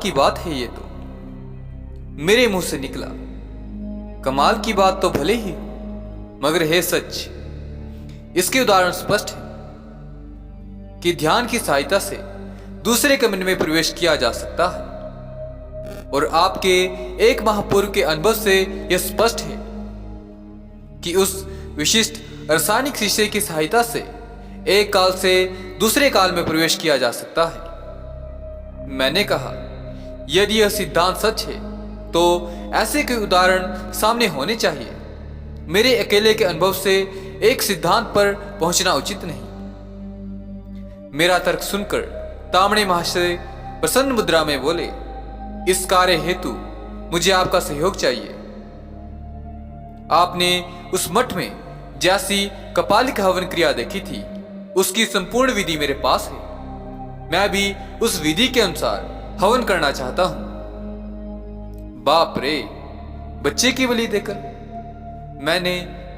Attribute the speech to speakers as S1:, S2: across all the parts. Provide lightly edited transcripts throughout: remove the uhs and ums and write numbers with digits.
S1: की बात है ये तो, मेरे मुंह से निकला। कमाल की बात तो भले ही, मगर है सच। इसके उदाहरण स्पष्ट है कि ध्यान की सहायता से दूसरे कमरे में प्रवेश किया जा सकता है, और आपके एक महापूर्व के अनुभव से यह स्पष्ट है कि उस विशिष्ट रासायनिक शीशे की सहायता से एक काल से दूसरे काल में प्रवेश किया जा सकता है। मैंने कहा, यदि यह सिद्धांत सच है तो ऐसे कोई उदाहरण सामने होने चाहिए। मेरे अकेले के अनुभव से एक सिद्धांत पर पहुंचना उचित नहीं। मेरा तर्क सुनकर तामणे महाशय प्रसन्न मुद्रा में बोले, इस कार्य हेतु मुझे आपका सहयोग चाहिए। आपने उस मठ में जैसी कपालिक हवन क्रिया देखी थी, उसकी संपूर्ण विधि मेरे पास है। मैं भी उस विधि के अनुसार हवन करना चाहता हूं। बाप रे, बच्चे की बलि देकर? मैंने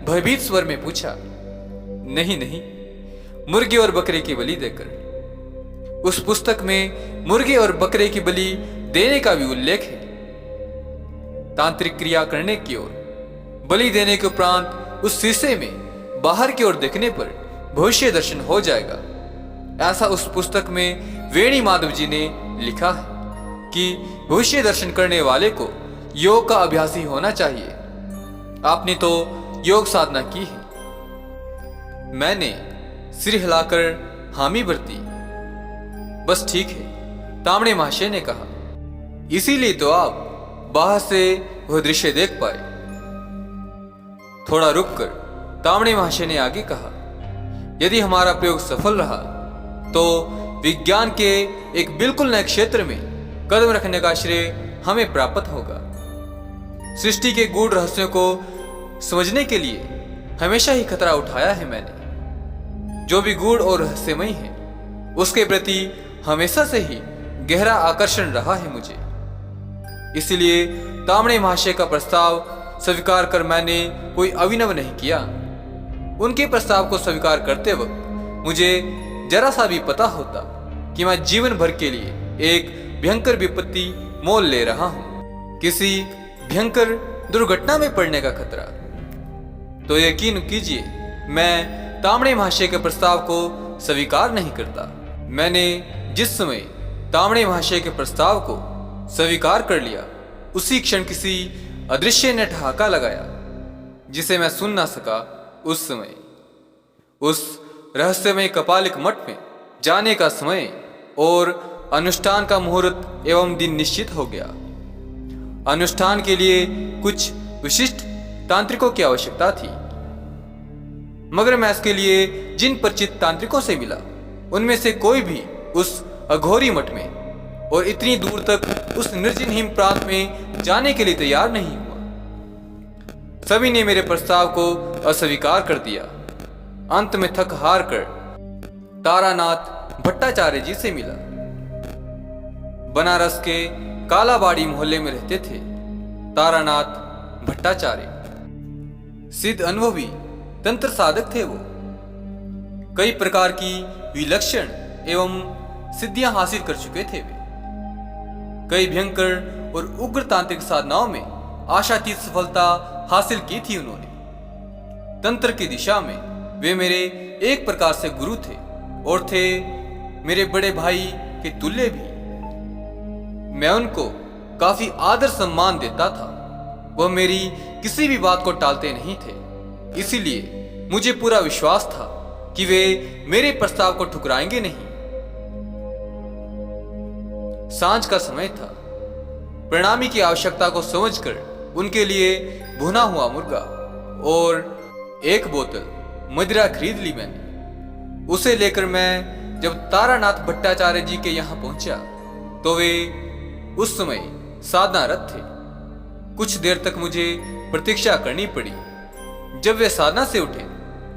S1: भयभीत स्वर में पूछा। नहीं नहीं, मुर्गे और बकरे की बलि देकर। उस पुस्तक में मुर्गे और बकरे की बलि देने का भी उल्लेख है। तांत्रिक क्रिया करने की ओर बलि देने के उपरांत उस शीशे में बाहर की ओर देखने पर भविष्य दर्शन हो जाएगा, ऐसा उस पुस्तक में वेणी माधव जी ने लिखा है कि भविष्य दर्शन करने वाले को योग का अभ्यासी होना चाहिए। आपने तो योग साधना की है। मैंने सिर हिलाकर हामी भरती। बस ठीक है, तामणे महाशय ने कहा। इसीलिए तो आप बाहर से वह दृश्य देख पाए। थोड़ा रुककर तामणे महाशय ने आगे कहा, यदि हमारा प्रयोग सफल रहा तो विज्ञान के एक बिल्कुल नए क्षेत्र में कदम रखने का श्रेय हमें प्राप्त होगा। सृष्टि के गूढ़ रहस्यों को समझने के लिए हमेशा ही खतरा उठाया है मैंने। जो भी गूढ़ और रहस्यमय है, उसके प्रति हमेशा से ही गहरा आकर्षण रहा है मुझे। इसलिए तामणे महाशय का प्रस्ताव स्वीकार कर मैंने कोई अभिनव नहीं किया। उनके प्रस्ताव को स्वीकार करते वक्त मुझे जरा सा भी पता होता कि मैं जीवन भर के लिए एक भयंकर विपत्ति मोल ले रहा हूं, किसी भयंकर दुर्घटना में पड़ने का खतरा, तो यकीन कीजिए मैं तामणे महाशय के प्रस्ताव को स्वीकार नहीं करता। मैंने जिस समय तामणे महाशय के प्रस्ताव को स्वीकार कर लिया, उसी क्षण किसी अदृश्य ने ठहाका लगाया जिसे मैं सुन ना सका। उस समय उस रहस्यमय कपालिक मठ में जाने का समय और अनुष्ठान का मुहूर्त एवं दिन निश्चित हो गया। अनुष्ठान के लिए कुछ विशिष्ट तांत्रिकों की आवश्यकता थी, मगर मैं इसके लिए जिन परिचित तांत्रिकों से मिला, उनमें से कोई भी उस अघोरी मठ में और इतनी दूर तक उस निर्जन हिम प्रांत में जाने के लिए तैयार नहीं हुआ। सभी ने मेरे प्रस्ताव को अस्वीकार कर दिया। अंत में थक हार कर तारानाथ भट्टाचार्य जी से मिला। बनारस के कालाबाड़ी मोहल्ले में रहते थे तारानाथ भट्टाचार्य। सिद्ध अनुभवी तंत्र साधक थे वो। कई प्रकार की विलक्षण एवं सिद्धियां हासिल कर चुके थे वे। कई भयंकर और उग्र तांत्रिक साधनाओं में आशातीत सफलता हासिल की थी उन्होंने। तंत्र की दिशा में वे मेरे एक प्रकार से गुरु थे और थे मेरे बड़े भाई के तुल्य भी। मैं उनको काफी आदर सम्मान देता था। वह मेरी किसी भी बात को टालते नहीं थे। इसीलिए मुझे पूरा विश्वास था कि वे मेरे प्रस्ताव को ठुकराएंगे नहीं। सांझ का समय था। प्रणामी की आवश्यकता को समझकर उनके लिए भुना हुआ मुर्गा और एक बोतल मदिरा खरीद ली मैंने। उसे लेकर मैं जब तारानाथ भट्टाचार्य जी के यहाँ पहुंचा तो वे उस समय साधनारत थे। कुछ देर तक मुझे प्रतीक्षा करनी पड़ी। जब वे साधना से उठे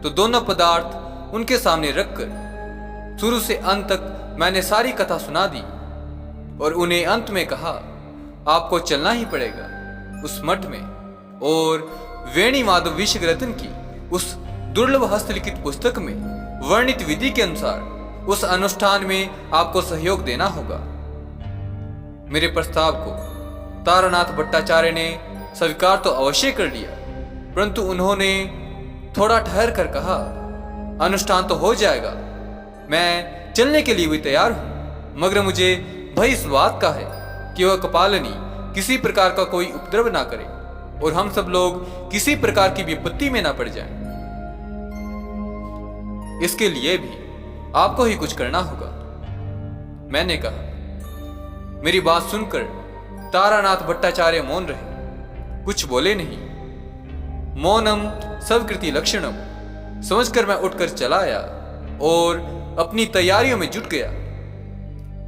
S1: तो दोनों पदार्थ उनके सामने रखकर शुरू से अंत तक मैंने सारी कथा सुना दी और उन्हें अंत में कहा, आपको चलना ही पड़ेगा उस मठ में और वेणी माधव विश्वरत्न की उस दुर्लभ हस्तलिखित पुस्तक में वर्णित विधि के अनुसार उस अनुष्ठान में आपको सहयोग देना होगा। मेरे प्रस्ताव को तारानाथ भट्टाचार्य ने स्वीकार तो अवश्य कर लिया, परंतु उन्होंने थोड़ा ठहर कर कहा, अनुष्ठान तो हो जाएगा, मैं चलने के लिए भी तैयार हूं, मगर मुझे भय इस बात का है कि वह कपालिनी किसी प्रकार का कोई उपद्रव ना करे और हम सब लोग किसी प्रकार की विपत्ति में ना पड़ जाएं। इसके लिए भी आपको ही कुछ करना होगा। मैंने कहा। मेरी बात सुनकर तारानाथ भट्टाचार्य मौन रहे, कुछ बोले नहीं। मौनम सवकृति लक्षणम समझकर मैं उठकर चला आया और अपनी तैयारियों में जुट गया।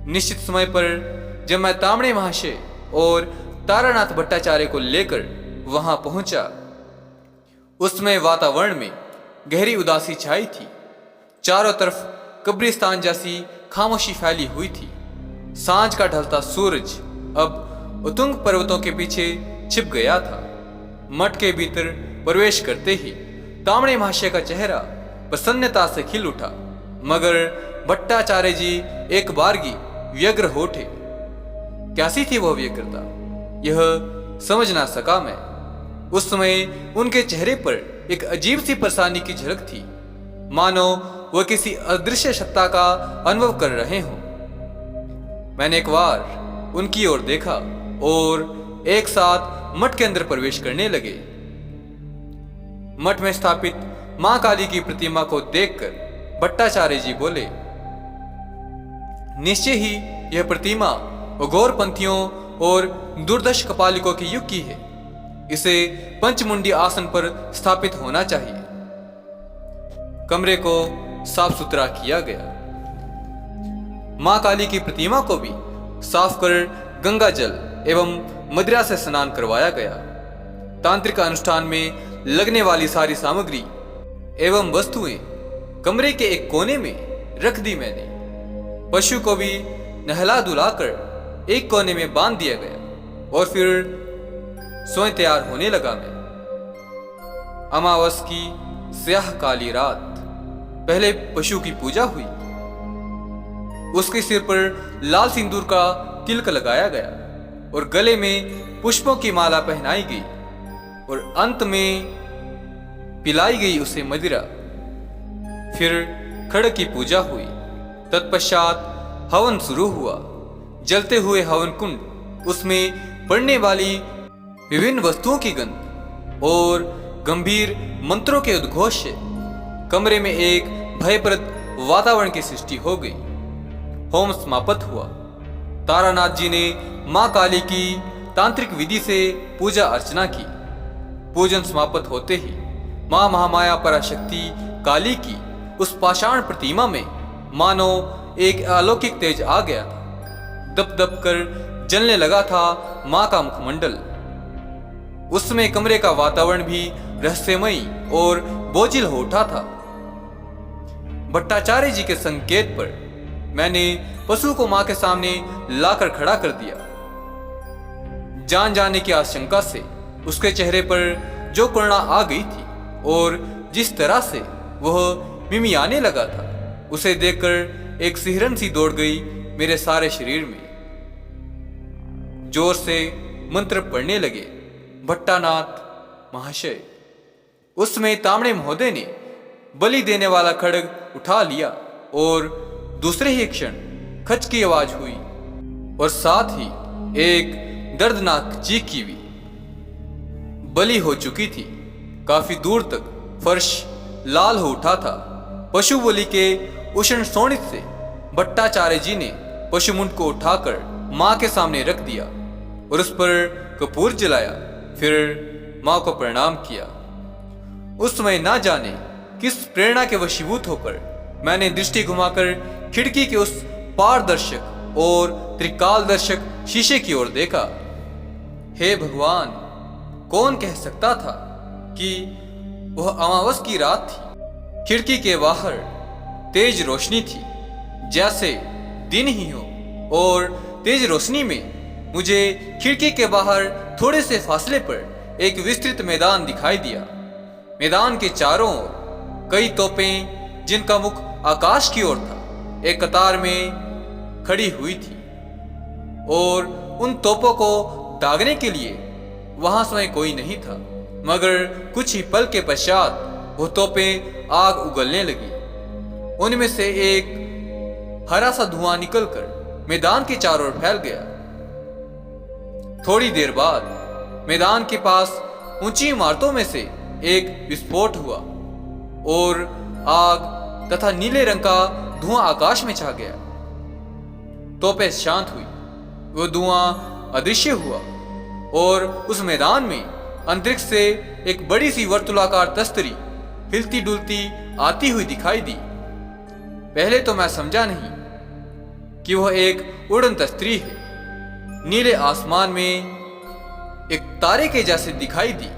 S1: निश्चित समय पर जब मैं तामणे महाशय और तारानाथ भट्टाचार्य को लेकर वहां पहुंचा, उसमें वातावरण में गहरी उदासी छाई थी। चारों तरफ कब्रिस्तान जैसी खामोशी फैली हुई थी। सांझ का ढलता सूरज अब उतुंग पर्वतों के पीछे छिप गया था। मठ के भीतर प्रवेश करते ही तामणे महाशय का चेहरा प्रसन्नता से खिल उठा, मगर भट्टाचार्य जी एक बारगी व्यग्र हो उठे। कैसी थी वह व्यग्रता, यह समझ ना सका मैं। उस समय उनके चेहरे पर एक अजीब सी परेशानी की झलक थी, मानो वह किसी अदृश्य सत्ता का अनुभव कर रहे हों। मैंने एक बार उनकी ओर देखा और एक साथ मठ के अंदर प्रवेश करने लगे। मठ में स्थापित मां काली की प्रतिमा को देखकर भट्टाचार्य जी बोले, निश्चय ही यह प्रतिमा अघोर पंथियों और दुर्दश कपालिकों के युग की है। इसे पंचमुंडी आसन पर स्थापित होना चाहिए। कमरे को साफ सुथरा किया गया। मां काली की प्रतिमा को भी साफ कर गंगा जल एवं मदिरा से स्नान करवाया गया। तांत्रिक अनुष्ठान में लगने वाली सारी सामग्री एवं वस्तुएं कमरे के एक कोने में रख दी मैंने। पशु को भी नहला धुलाकर एक कोने में बांध दिया गया और फिर स्वयं तैयार होने लगा मैं। अमावस की स्याह काली रात पहले पशु की पूजा हुई। उसके सिर पर लाल सिंदूर का तिलक लगाया गया और गले में पुष्पों की माला पहनाई गई और अंत में पिलाई गई उसे मदिरा। फिर खड्ग की पूजा हुई। तत्पश्चात हवन शुरू हुआ। जलते हुए हवन कुंड, उसमें पड़ने वाली विभिन्न वस्तुओं की गंध और गंभीर मंत्रों के उद्घोष से कमरे में एक भयप्रद वातावरण की सृष्टि हो गई। होम समाप्त हुआ। तारानाथ जी ने मां काली की तांत्रिक विधि से पूजा अर्चना की। पूजन समाप्त होते ही मां महामाया पराशक्ति काली की उस पाषाण प्रतिमा में मानो एक अलौकिक तेज आ गया था। दप दप कर जलने लगा था मां का मुखमंडल। उसमें कमरे का वातावरण भी रहस्यमयी और बोझिल हो उठा था। भट्टाचार्य जी के संकेत पर मैंने पशु को मां के सामने लाकर खड़ा कर दिया। जान जाने की आशंका से उसके चेहरे पर जो करुणा आ गई थी और जिस तरह से वह मिमियाने लगा था, उसे देखकर एक सिहरन सी दौड़ गई मेरे सारे शरीर में। जोर से मंत्र पढ़ने लगे, भट्टानाथ महाशय। उसमें तामणे महोदय ने बलि देने वाला खड्ग उठा लिया और दूसरे ही क्षण खच की आवाज हुई और साथ ही एक दर्दनाक चीख की भी। बलि हो चुकी थी। काफी दूर तक फर्श लाल हो उठा था। पशु बलि के उष्ण शोणित से भट्टाचार्य जी ने पशुमुंड को उठाकर मां के सामने रख दिया और उस पर कपूर जलाया। फिर मां को प्रणाम किया। उस समय ना जाने किस प्रेरणा के वशीभूत होकर मैंने दृष्टि घुमाकर खिड़की के उस पारदर्शक और त्रिकालदर्शक शीशे की ओर देखा। हे भगवान, कौन कह सकता था कि वह अमावस की रात थी। खिड़की के बाहर तेज रोशनी थी, जैसे दिन ही हो, और तेज रोशनी में मुझे खिड़की के बाहर थोड़े से फासले पर एक विस्तृत मैदान दिखाई दिया। मैदान के चारों ओर कई तोपें, जिनका मुख आकाश की ओर था, एक कतार में खड़ी हुई थी और उन तोपों को दागने के लिए वहां स्वयं कोई नहीं था, मगर कुछ ही पल के पश्चात वो तोपें आग उगलने लगी। उनमें से एक हरा सा धुआं निकलकर मैदान के चारों ओर फैल गया। थोड़ी देर बाद मैदान के पास ऊंची इमारतों में से एक विस्फोट हुआ और आग तथा नीले रंग का धुआं आकाश में छा गया। तोपें शांत हुई, वो धुआं अदृश्य हुआ और उस मैदान में अंतरिक्ष से एक बड़ी सी वर्तुलाकार तस्तरी हिलती डुलती आती हुई दिखाई दी। पहले तो मैं समझा नहीं कि वह एक उड़न तस्तरी है। नीले आसमान में एक तारे के जैसे दिखाई दी,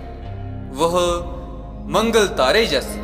S1: वह मंगल तारे जैसे।